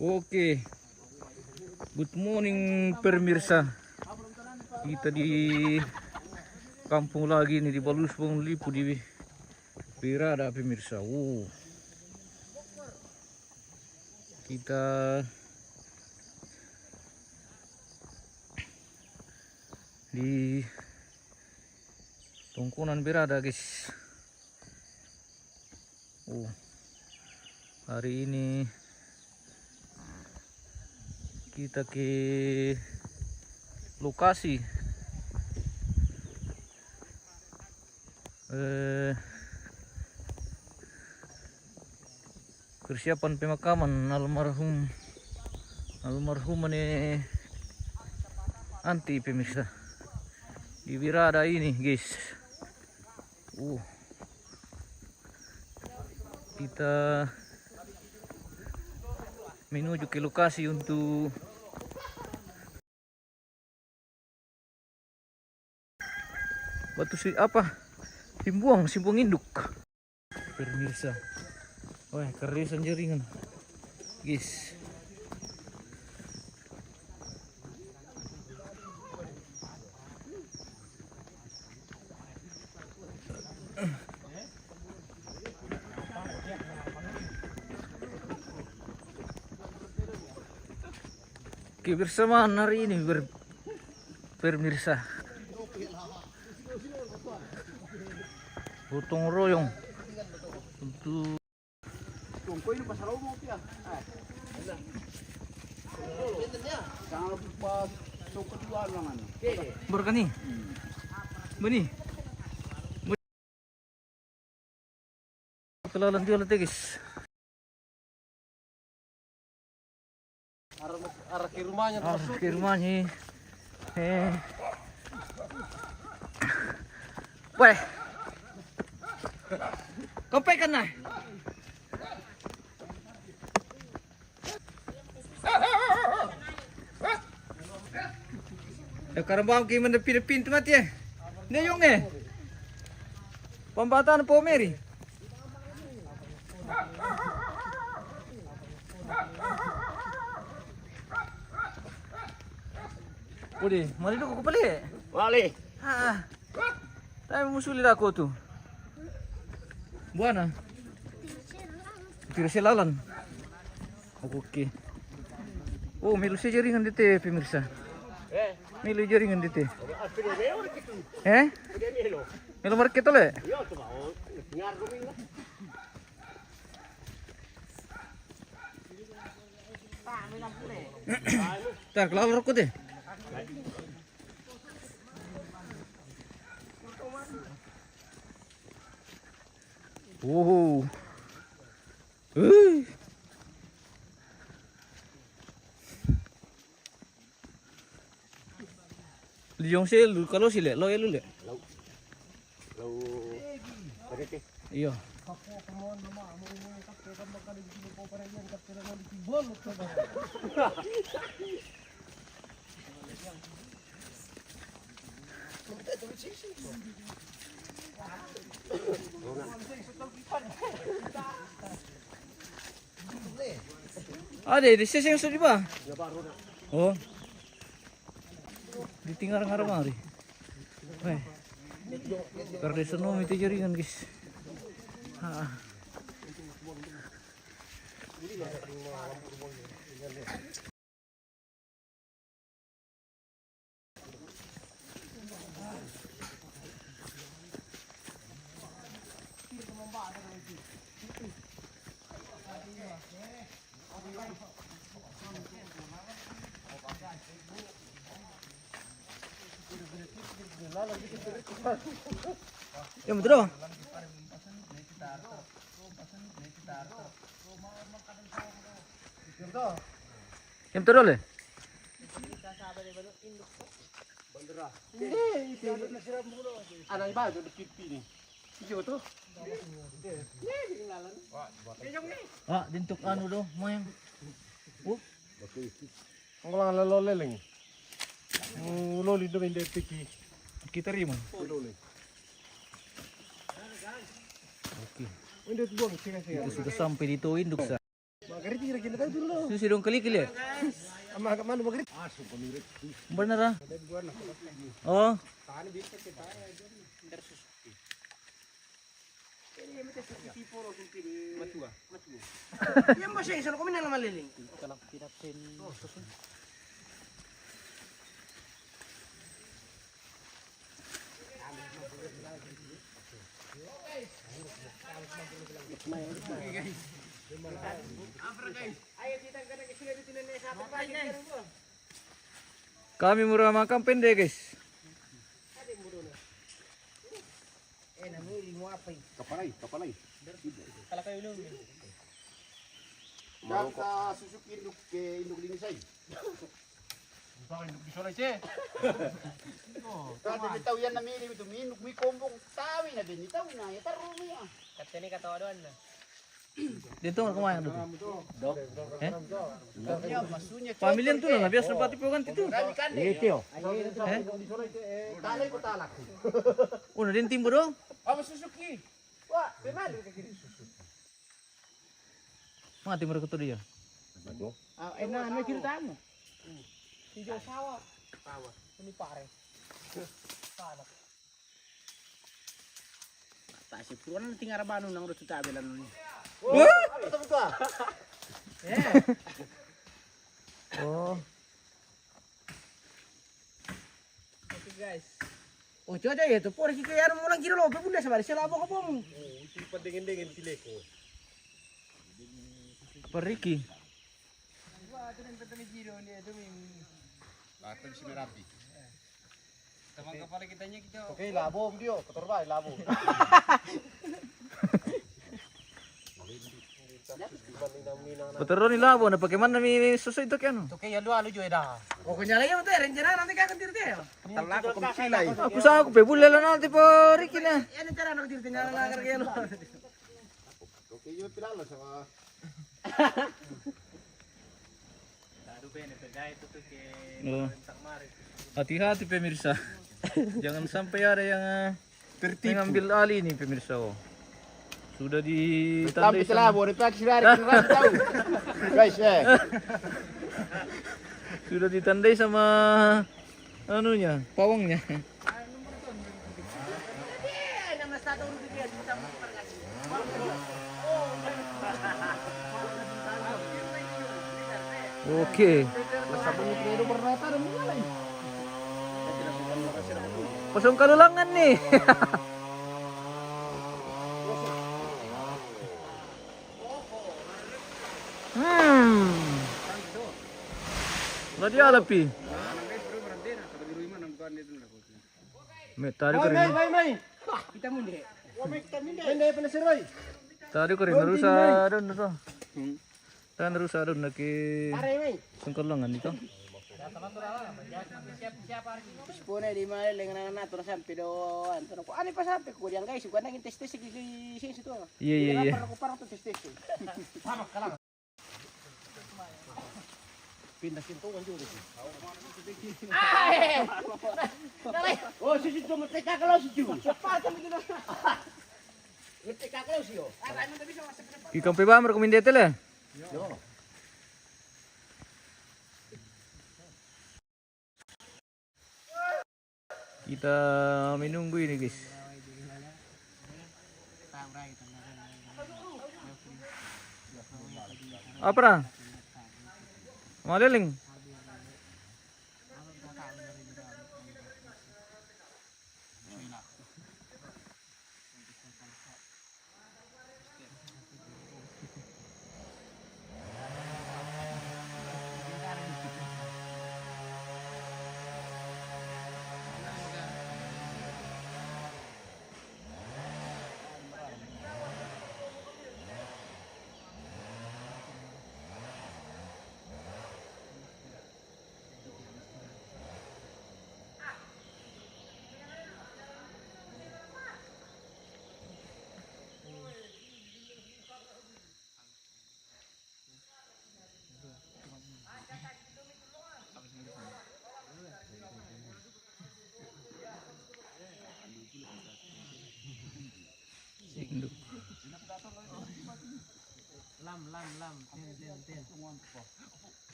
Oke, good morning pemirsa. Kita di kampung lagi nih di Baluspong Lipu di Birada pemirsa. Kita di Tongkonan Birada guys. Hari ini kita ke lokasi persiapan pemakaman almarhum ini anti pemirsa di Birada ini guys. Kita menuju ke lokasi untuk batu simbuang induk pemirsa. Wah, kerisan jaringan guys. Kebersamaan hari ini pemirsa, gotong royong untuk berkani benih kelalan dia letek guys. Arah ke rumahnya Weh, kopekan nah. Ya karambam ki mendepi-depi tempat ya. Ne yung pembatan po Mary. Udah, mari dulu aku balik. Wali. Tapi musulit aku tuh. Buana. Tira selalan. Oke. Milu saya jaringan DT pemirsa. Milu jaringan DT. Milu market oleh. Tar kelalur aku deh. Liong sel kalau sile lo elu le. Iya. Ada di sesi yang sudah ba? Oh. Ditinggal ngarang mari. Karena senang itu jaringan guys. Yang betul dong. Yang betul dong. Anak iba itu pipi nih. Iyo tuh. Dintuk anu do, moyang. Ang lang laloleleng. Loli do hindi piki. Kita rimo. Loli. Oke. Hindi buang sini. Kita sudah sampai di Induk sa. Magarit kira-kira tayo dulu. Susi dong kali-kali ya? Ama agak mana magarit? Bener ah. Oh. Yan ba siya? Saan kami na maliling? Kami murah makan pendek guys. Kapalay. Dan sa Suzuki Induk Induk Linisay. Bakit bisa na siya? Kasi bitaw yan na mili ito minuk mi kombong tawi na din itaw na ya taro mi ah. Katanya katawa doon na. Dito nga kumain dito. Eh? Ya masunya Pamilyan to na biasa pati po kan tito. Ito. Eh? Talay ko talak. Una din timbo do. Ah Suzuki. Wah, bemali ka kini. Mga timbo ko to dia. Ah, ano kirita mo? Tijo sawa. Ini pare. Tak sih, puruan tinggal rabanu nang udah tuta belan ni. Apa to ka? Oh. Oke guys. Oh coba ya tuh, por kiki yaran mo lang kilo lobe bunda sa bari sila abo ka pong. Hindi pa dingin-dingin pili ko. Periki. Wah, ito nang tatami kilo ni ito min. Batang si Merapi. Tamang kapal kitanya kita. Okay, labo dia, kotor ba labo. Betul ni labo na bagaimana mi susu itu kan? Oke, ya lu alu juga dah. Oh, kunyala ya betul, rencana nanti kan tirte ya. Talak ko kumsilay. Aku sa aku bebul lela nanti periki na. Yan ang cara nak tirte nyala na kar kaya lu. Okay, yung pilala sa Oh. Hati-hati pemirsa. Jangan sampai ada yang mengambil alih nih pemirsa. Oh. Sudah ditandai Tapi labo, ito sila rin tahu. Guys, sudah ditandai sama anunya, pawangnya. Oke. Pasang kalulangan nih. Nggak dia alapi. Tadi ko rin. Kita mundi. Hindi pa na si Roy. Tadi ko rin narusa doon na to. Tayo narusa doon sungkalangan dito. Spune di mana lengan na to sampai do anto ko ani pa sampai ko diyan guys ko naging test si situ. Iya. Para ko para to test. Sama kalang. Pindah kintungan juga. Oh, si cuma teka kalau si cuma. Cepat kami tu. Teka kalau si yo. Ano tabi sa masa depan. Ikaw pa ba merekomendate lah? Kita menunggu ini guys. Apa? Maleling.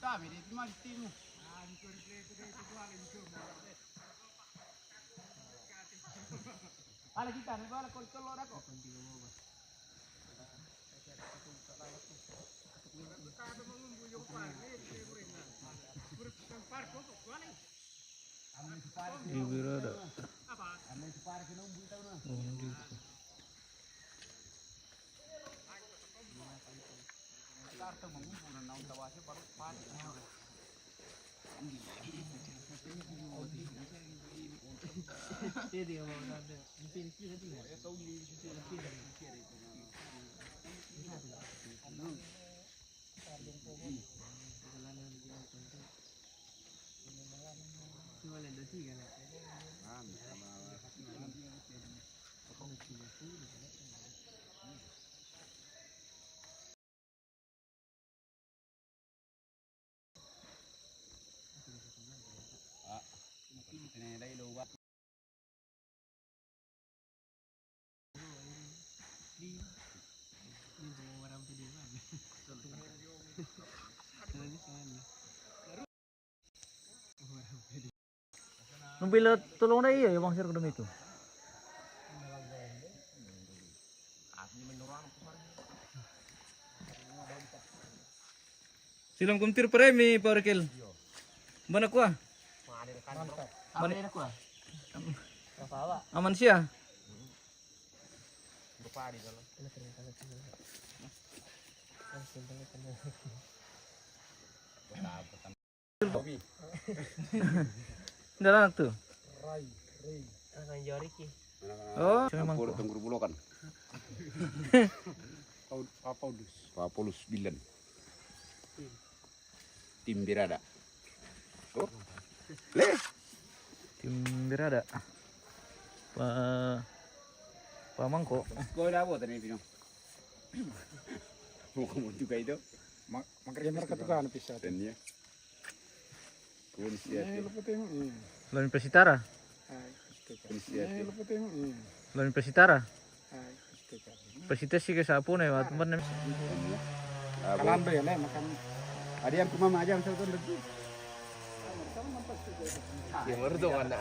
Dami di Martino. Ala kita, nagwala ko kolor ako. Ibirada. Oh, gitu. Karta mengumpul na naon tawasi baru pan. Hindi mo na. Nung bila tulong na iya, yung sir ko dumi itu. Silang kumtir premi Parkel. Mana kuah? Mana aku ah? Aman siya. Tidak anak tuh. Ang yori ki. Oh, memang. Puro tunggu bulokan. Paulus Bilan. Tim Birada. Oh. Le. Tim Birada. Pak Mangko. Kau dah apa tadi Pino? Mau kamu juga itu? Makanya mereka tuh kan pisah. Dan ya. Kunsiat. Lawan Persitara. Kunsiat. Lawan Persitara. Persita sih ke sapu nih, waktu mana? Kalando ya le makan. Ada yang kumama aja yang satu lagi. Yang baru tuh anak.